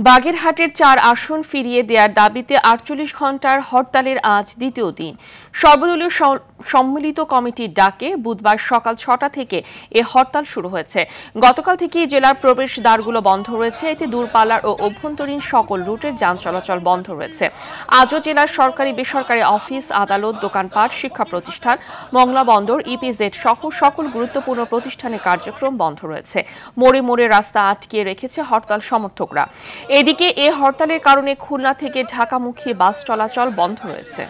বাগেরহাটের ৪ আসন ফিরিয়ে দেওয়ার দাবিতে ৪৮ ঘণ্টার হরতালের আজ দ্বিতীয় দিন। সর্বদলীয় সম্মিলিত কমিটির ডাকে বুধবার সকাল ৬টা থেকে এ হরতাল শুরু হয়েছে। গতকাল থেকেই জেলার প্রবেশ দ্বারগুলো বন্ধ রয়েছে। এতে দূরপাল্লার ও অভ্যন্তরীণ সকল রুটের যান চলাচল বন্ধ রয়েছে। আজও জেলার সরকারি বেসরকারি অফিস, আদালত, দোকানপাট, শিক্ষা প্রতিষ্ঠান, মংলা বন্দর, ইপিজেড সহ সকল গুরুত্বপূর্ণ প্রতিষ্ঠানের কার্যক্রম বন্ধ রয়েছে। মোড়ে মোড়ে রাস্তা আটকে রেখেছে হরতাল সমর্থকরা। এদিকে এ হরতালের কারণে খুলনা থেকে ঢাকামুখী বাস চলাচল বন্ধ রয়েছে।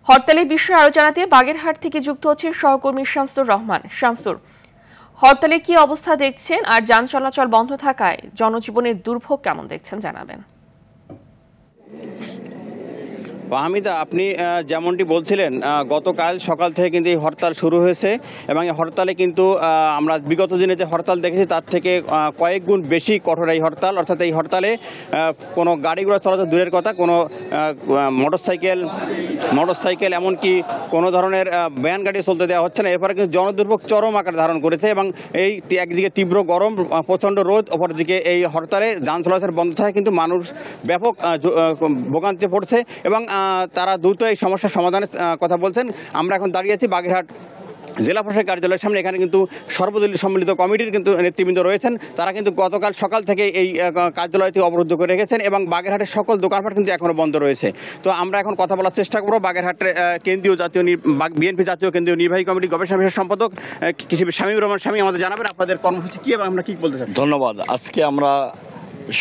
হরতালের বিষয়ে আরো জানাতে বাগেরহাট থেকে যুক্ত হচ্ছেন সহকর্মী শামসুর রহমান। শামসুর, হরতালের কি অবস্থা দেখছেন আর যান চলাচল বন্ধ থাকায় জনজীবনের দুর্ভোগ কেমন দেখছেন জানাবেন। ফাহমিদা, আপনি যেমনটি বলছিলেন, গতকাল সকাল থেকে কিন্তু এই হরতাল শুরু হয়েছে এবং এই হরতালে কিন্তু আমরা বিগত দিনে যে হরতাল দেখেছি তার থেকে কয়েক গুণ বেশি কঠোর এই হরতাল। অর্থাৎ এই হরতালে কোনো গাড়ি ঘোড়া চলাচল দূরের কথা, কোনো মোটরসাইকেল এমনকি কোনো ধরনের ভ্যান গাড়ি চলতে দেওয়া হচ্ছে না। এরপরে কিন্তু জনদুর্ভোগ চরম আকার ধারণ করেছে এবং এই একদিকে তীব্র গরম, প্রচণ্ড রোদ, অপরদিকে এই হরতালে যান চলাচল বন্ধ থাকে কিন্তু মানুষ ব্যাপক ভোগান্তিতে পড়ছে এবং তারা দ্রুত এই সমস্যার সমাধানের কথা বলছেন। আমরা এখন দাঁড়িয়ে আছি বাগেরহাট জেলা প্রশাসক কার্যালয়ের সামনে। এখানে কিন্তু সর্বদলীয় সম্মিলিত কমিটির কিন্তু নেতৃবৃন্দ রয়েছেন। তারা কিন্তু গতকাল সকাল থেকে এই কার্যালয়টি অবরুদ্ধ করে রেখেছেন এবং বাগেরহাটের সকল দোকানপাট কিন্তু এখনও বন্ধ রয়েছে। তো আমরা এখন কথা বলার চেষ্টা করব বাগেরহাটের বিএনপি জাতীয় কেন্দ্রীয় নির্বাহী কমিটির গবেষণা বিশেষ সম্পাদক শামীমুর রহমান শামী আমাদের জানাবেন আপনাদের কর্মসূচি কী এবং আমরা কী বলতে চাই। ধন্যবাদ। আজকে আমরা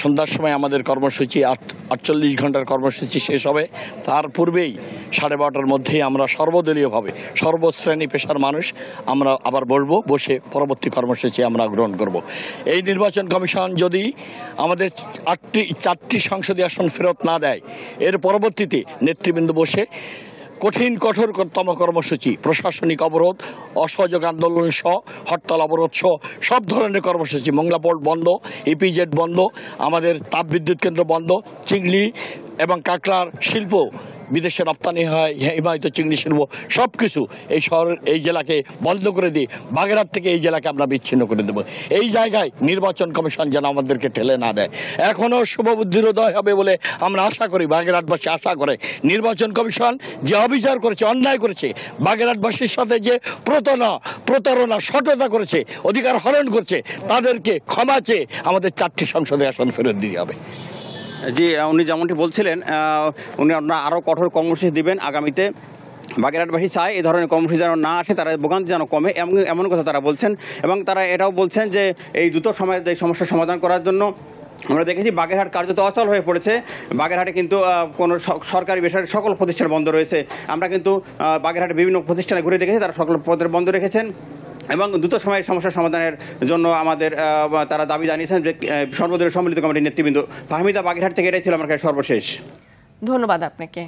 সন্ধ্যার সময় আমাদের কর্মসূচি ৪৮ ঘন্টার কর্মসূচি শেষ হবে। তার পূর্বেই 12:30টার মধ্যেই আমরা সর্বদলীয়ভাবে সর্বশ্রেণী পেশার মানুষ আমরা আবার বসে পরবর্তী কর্মসূচি আমরা গ্রহণ করব। এই নির্বাচন কমিশন যদি আমাদের 4টি সংসদীয় আসন ফেরত না দেয়, এর পরবর্তীতে নেতৃবৃন্দ বসে কঠোরতম কর্মসূচি, প্রশাসনিক অবরোধ, অসহযোগ আন্দোলন সহ হরতাল অবরোধ সহ সব ধরনের কর্মসূচি, মংলা পোর্ট বন্ধ, ইপিজেড বন্ধ, আমাদের তাপবিদ্যুৎ কেন্দ্র বন্ধ, চিংড়ি এবং কাঁকড়ার শিল্প, বিদেশে রপ্তানি হয় হিমায়িত চিংড়ি শিল্প, সব কিছু এই শহরের এই জেলাকে বন্ধ করে দিয়ে বাগেরহাট থেকে এই জেলাকে আমরা বিচ্ছিন্ন করে দেব। এই জায়গায় নির্বাচন কমিশন যেন আমাদেরকে ঠেলে না দেয়। এখনও শুভবুদ্ধির উদয় হবে বলে আমরা আশা করি, বাগেরহাটবাসী আশা করে। নির্বাচন কমিশন যে অবিচার করেছে, অন্যায় করেছে, বাগেরহাটবাসীর সাথে যে প্রতারণা সততা করেছে, অধিকার হরণ করছে, তাদেরকে ক্ষমা চেয়ে আমাদের 4টি সংসদে আসন ফেরত দিতে হবে। জি, উনি যেমনটি বলছিলেন, উনি আপনারা আরও কঠোর কর্মসূচি দিবেন আগামীতে। বাগেরহাটবাসী চায় এই ধরনের কর্মসূচি যেন না আসে, তারা ভোগান্তি যেন কমে এমন কথা তারা বলছেন এবং তারা এটাও বলছেন যে এই দ্রুত সময়ে এই সমস্যার সমাধান করার জন্য আমরা দেখেছি বাগেরহাট কার্যত অচল হয়ে পড়েছে। বাগেরহাটে কিন্তু কোনো সরকারি বেসরকারি সকল প্রতিষ্ঠান বন্ধ রয়েছে। আমরা কিন্তু বাগেরহাটে বিভিন্ন প্রতিষ্ঠানে ঘুরে দেখেছি, তারা সকল পদের বন্ধ রেখেছেন এবং দ্রুত সময়ের সমস্যার সমাধানের জন্য আমাদের তারা দাবি জানিয়েছেন যে সর্বদলীয় সম্মিলিত কমিটির নেতৃবৃন্দ। ফাহমিদা, বাগেরহাট থেকে এটাই ছিল আমার কাছে সর্বশেষ। ধন্যবাদ আপনাকে।